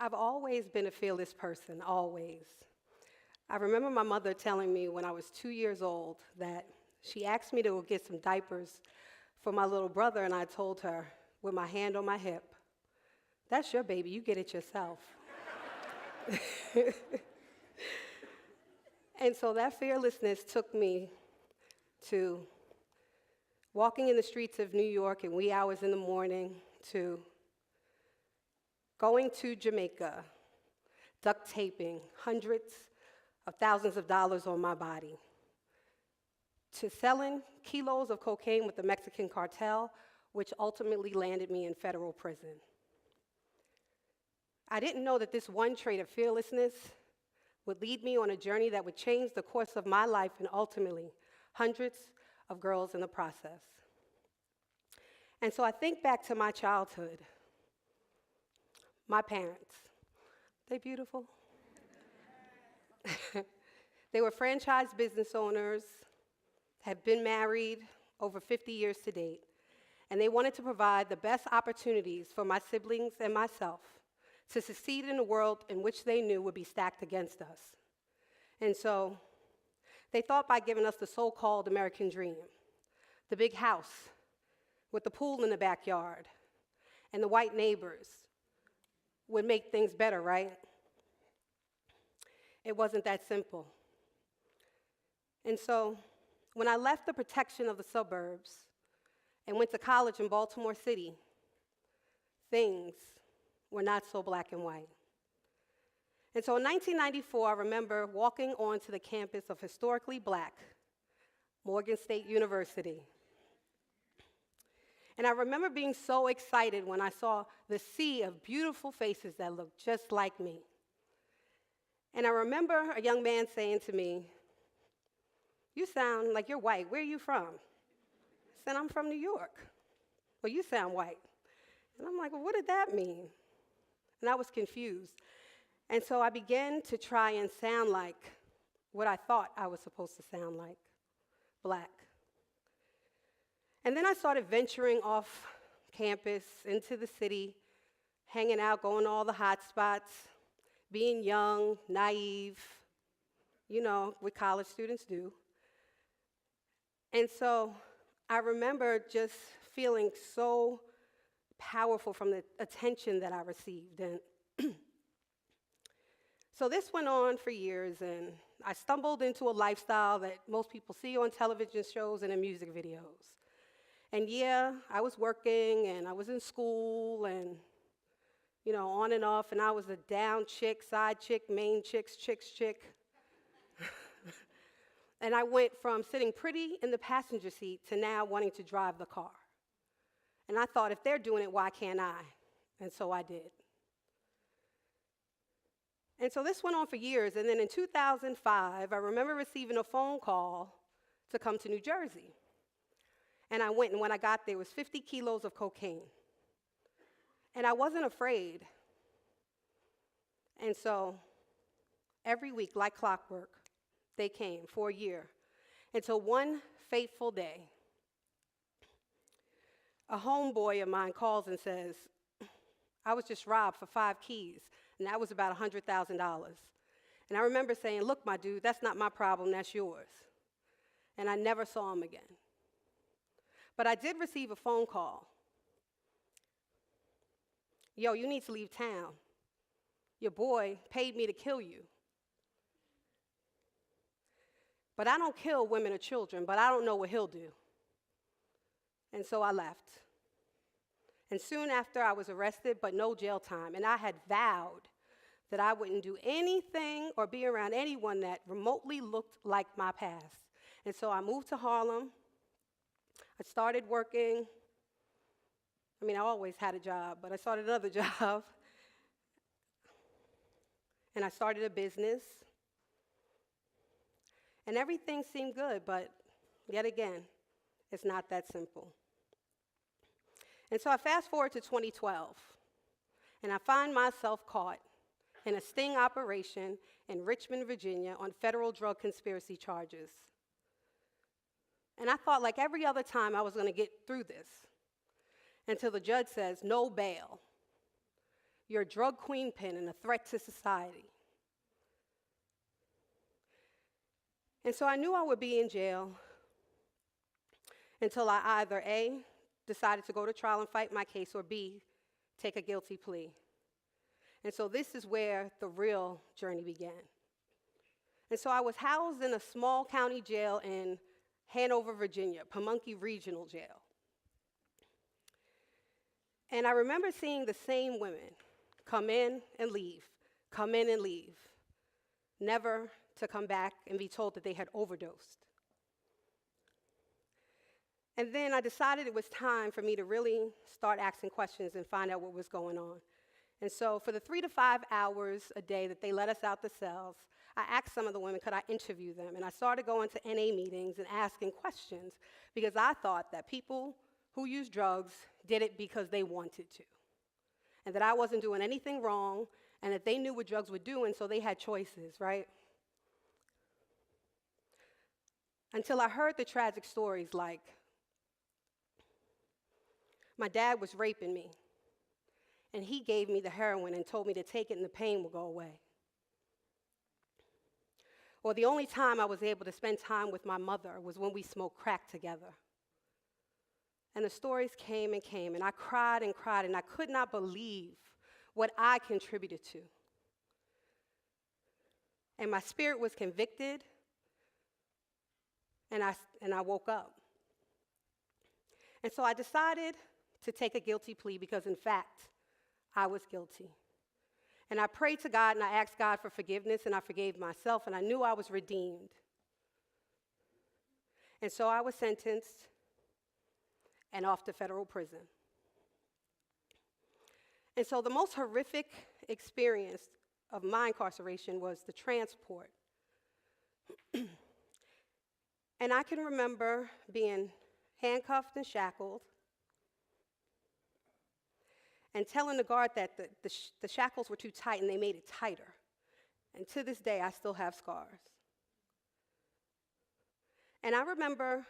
I've always been a fearless person, always. I remember my mother telling me when I was 2 years old that she asked me to go get some diapers for my little brother, and I told her, with my hand on my hip, "That's your baby, you get it yourself." And so that fearlessness took me to walking in the streets of New York in wee hours in the morning, to going to Jamaica, duct taping hundreds of thousands of dollars on my body, to selling kilos of cocaine with the Mexican cartel, which ultimately landed me in federal prison. I didn't know that this one trait of fearlessness would lead me on a journey that would change the course of my life and ultimately hundreds of girls in the process. And so I think back to my childhood. My parents, they beautiful? They were franchise business owners, had been married over 50 years to date, and they wanted to provide the best opportunities for my siblings and myself to succeed in a world in which they knew would be stacked against us. And so they thought by giving us the so-called American dream, the big house with the pool in the backyard and the white neighbors, would make things better, right? It wasn't that simple. And so when I left the protection of the suburbs and went to college in Baltimore City, things were not so black and white. And so in 1994, I remember walking onto the campus of historically black Morgan State University. And I remember being so excited when I saw the sea of beautiful faces that looked just like me. And I remember a young man saying to me, "You sound like you're white. Where are you from?" I said, "I'm from New York." "Well, you sound white." And I'm like, "Well, what did that mean?" And I was confused. And so I began to try and sound like what I thought I was supposed to sound like, black. And then I started venturing off campus into the city, hanging out, going to all the hot spots, being young, naive, what college students do. And so I remember just feeling so powerful from the attention that I received. And so this went on for years, and I stumbled into a lifestyle that most people see on television shows and in music videos. And yeah, I was working, and I was in school, and on and off, and I was a down chick, side chick, main chick's chick. And I went from sitting pretty in the passenger seat to now wanting to drive the car. And I thought, if they're doing it, why can't I? And so I did. And so this went on for years, and then in 2005, I remember receiving a phone call to come to New Jersey. And I went, and when I got there, it was 50 kilos of cocaine. And I wasn't afraid. And so every week, like clockwork, they came for a year, until one fateful day, a homeboy of mine calls and says, "I was just robbed for 5 keys, and that was about $100,000. And I remember saying, "Look, my dude, that's not my problem, that's yours." And I never saw him again. But I did receive a phone call. "Yo, you need to leave town. Your boy paid me to kill you. But I don't kill women or children, but I don't know what he'll do." And so I left. And soon after, I was arrested, but no jail time. And I had vowed that I wouldn't do anything or be around anyone that remotely looked like my past. And so I moved to Harlem. I started working. I always had a job, but I started another job. And I started a business. And everything seemed good, but yet again, it's not that simple. And so I fast forward to 2012, and I find myself caught in a sting operation in Richmond, Virginia, on federal drug conspiracy charges. And I thought, like every other time, I was going to get through this until the judge says, "No bail. You're a drug queenpin and a threat to society. And so I knew I would be in jail until I either A, decided to go to trial and fight my case, or B, take a guilty plea. And so this is where the real journey began. And so I was housed in a small county jail in Hanover, Virginia, Pamunkey Regional Jail. And I remember seeing the same women come in and leave, come in and leave, never to come back and be told that they had overdosed. And then I decided it was time for me to really start asking questions and find out what was going on. And so for the 3 to 5 hours a day that they let us out the cells, I asked some of the women, could I interview them? And I started going to NA meetings and asking questions because I thought that people who use drugs did it because they wanted to, and that I wasn't doing anything wrong, and that they knew what drugs would do, and so they had choices, right? Until I heard the tragic stories like, my dad was raping me, and he gave me the heroin and told me to take it and the pain will go away. Or the only time I was able to spend time with my mother was when we smoked crack together. And the stories came, and I cried, and I could not believe what I contributed to. And my spirit was convicted, and I woke up. And so I decided to take a guilty plea because, in fact, I was guilty. And I prayed to God, and I asked God for forgiveness, and I forgave myself, and I knew I was redeemed. And so I was sentenced and off to federal prison. And so the most horrific experience of my incarceration was the transport. And I can remember being handcuffed and shackled and telling the guard that the shackles were too tight and they made it tighter. And to this day, I still have scars. And I remember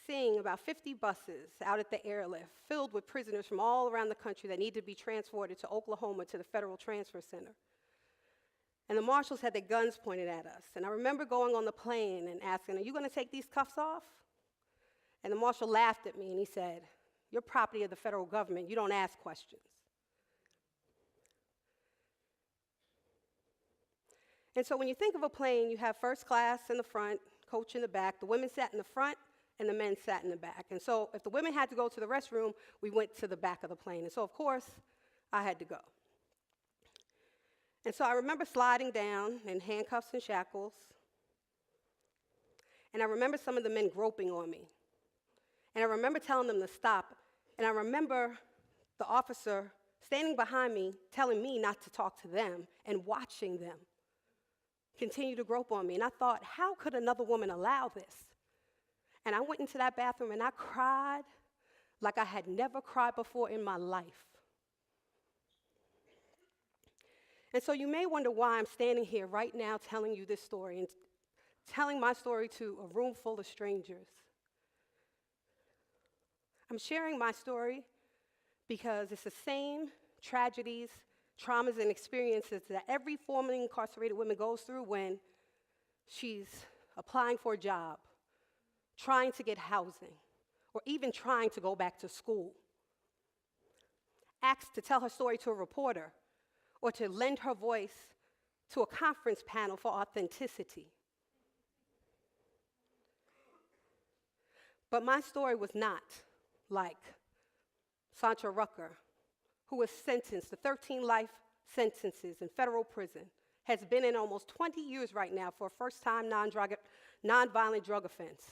seeing about 50 buses out at the airlift filled with prisoners from all around the country that needed to be transported to Oklahoma to the Federal Transfer Center. And the marshals had their guns pointed at us. And I remember going on the plane and asking, are you going to take these cuffs off? And the marshal laughed at me and he said, you're property of the federal government. You don't ask questions. And so when you think of a plane, you have first class in the front, coach in the back. The women sat in the front, and the men sat in the back. And so if the women had to go to the restroom, we went to the back of the plane. And so, of course, I had to go. And so I remember sliding down in handcuffs and shackles. And I remember some of the men groping on me. And I remember telling them to stop. And I remember the officer standing behind me telling me not to talk to them and watching them continue to grope on me. And I thought, how could another woman allow this? And I went into that bathroom and I cried like I had never cried before in my life. And so you may wonder why I'm standing here right now telling you this story and telling my story to a room full of strangers. I'm sharing my story because it's the same tragedies, traumas, and experiences that every formerly incarcerated woman goes through when she's applying for a job, trying to get housing, or even trying to go back to school. Asked to tell her story to a reporter, or to lend her voice to a conference panel for authenticity. But my story was not like Santra Rucker, who was sentenced to 13 life sentences in federal prison, has been in almost 20 years right now for a first-time nonviolent drug offense,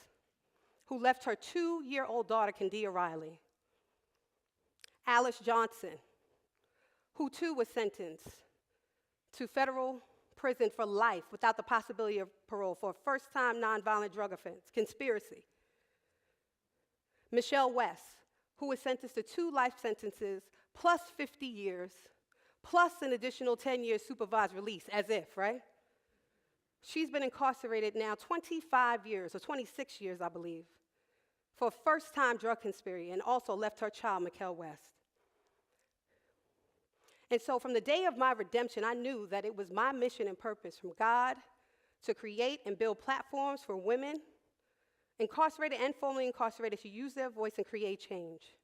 who left her 2-year-old daughter, Kendia Riley. Alice Johnson, who too was sentenced to federal prison for life without the possibility of parole for a first-time nonviolent drug offense, conspiracy. Michelle West, who was sentenced to 2 life sentences plus 50 years, plus an additional 10 years supervised release, as if, right? She's been incarcerated now 25 years, or 26 years, I believe, for a first-time drug conspiracy, and also left her child, Mikkel West. And so from the day of my redemption, I knew that it was my mission and purpose from God to create and build platforms for women, incarcerated and formerly incarcerated, to use their voice and create change.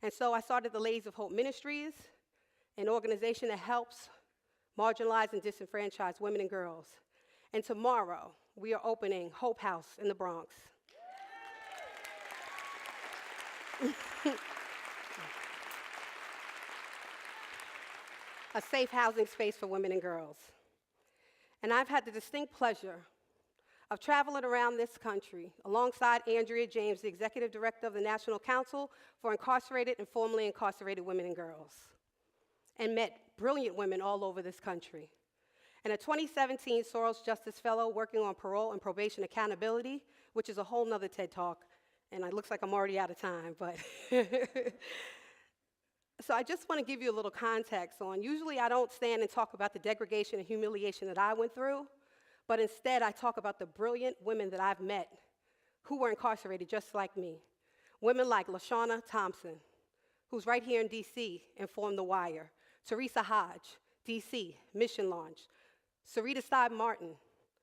And so I started the Ladies of Hope Ministries, an organization that helps marginalized and disenfranchised women and girls. And tomorrow, we are opening Hope House in the Bronx. A safe housing space for women and girls. And I've had the distinct pleasure of traveling around this country alongside Andrea James, the Executive Director of the National Council for Incarcerated and Formerly Incarcerated Women and Girls, and met brilliant women all over this country. And a 2017 Soros Justice Fellow working on parole and probation accountability, which is a whole nother TED Talk, and it looks like I'm already out of time, but. So I just want to give you a little context on, usually I don't stand and talk about the degradation and humiliation that I went through, but instead I talk about the brilliant women that I've met who were incarcerated just like me. Women like LaShawna Thompson, who's right here in DC and formed The Wire. Teresa Hodge, DC, Mission Launch. Sarita Steib Martin,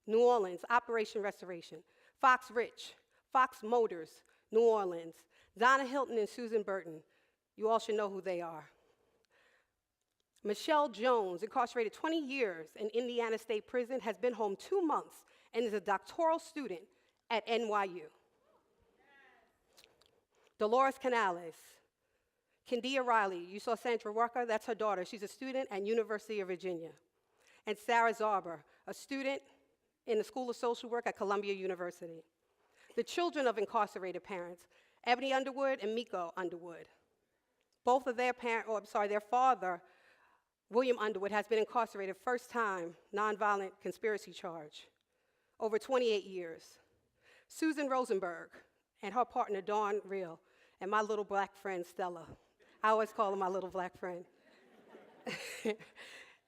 New Orleans, Operation Restoration. Fox Rich, Fox Motors, New Orleans. Donna Hilton and Susan Burton. You all should know who they are. Michelle Jones, incarcerated 20 years in Indiana State Prison, has been home 2 months and is a doctoral student at NYU. Dolores Canales, Kendia Riley, you saw Sandra Walker, that's her daughter. She's a student at University of Virginia. And Sarah Zarber, a student in the School of Social Work at Columbia University. The children of incarcerated parents, Ebony Underwood and Miko Underwood. Both of their their father, William Underwood, has been incarcerated first time, nonviolent conspiracy charge, over 28 years. Susan Rosenberg and her partner, Dawn Reel, and my little black friend, Stella. I always call her my little black friend.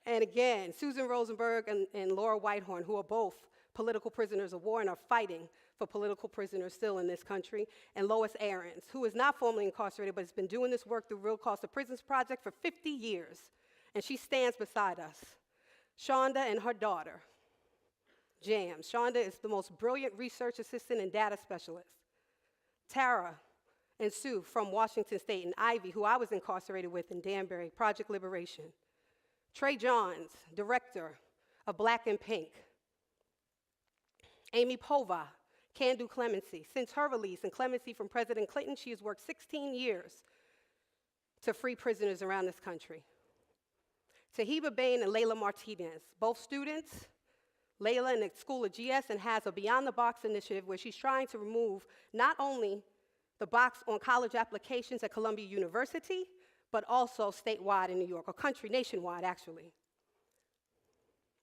And again, Susan Rosenberg and Laura Whitehorn, who are both political prisoners of war and are fighting for political prisoners still in this country, and Lois Ahrens, who is not formally incarcerated but has been doing this work through Real Cost of Prisons Project for 50 years, and she stands beside us. Shonda and her daughter, Jam. Shonda is the most brilliant research assistant and data specialist. Tara and Sue from Washington State, and Ivy, who I was incarcerated with in Danbury, Project Liberation. Trey Johns, director of Black and Pink. Amy Pova, Can Do Clemency. Since her release and clemency from President Clinton, she has worked 16 years to free prisoners around this country. Tahiba Bain and Layla Martinez, both students, Layla in the School of GS and has a Beyond the Box initiative where she's trying to remove not only the box on college applications at Columbia University, but also statewide in New York, or nationwide actually.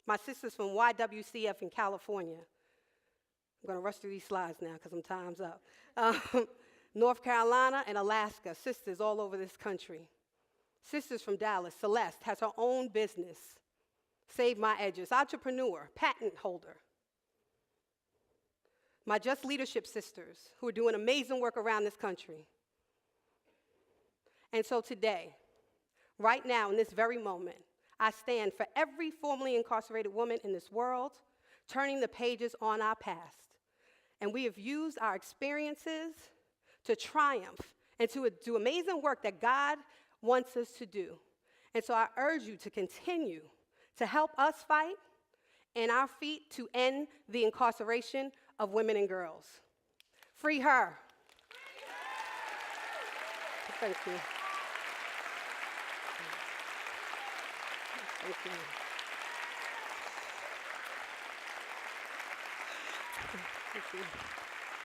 My sister's from YWCF in California. I'm going to rush through these slides now because time's up. North Carolina and Alaska, sisters all over this country. Sisters from Dallas, Celeste has her own business, Save My Edges, entrepreneur, patent holder. My Just Leadership sisters who are doing amazing work around this country. And so today, right now, in this very moment, I stand for every formerly incarcerated woman in this world, turning the pages on our past. And we have used our experiences to triumph and to do amazing work that God wants us to do. And so I urge you to continue to help us fight and our feet to end the incarceration of women and girls. Free her. Thank you. Thank you. Thank you.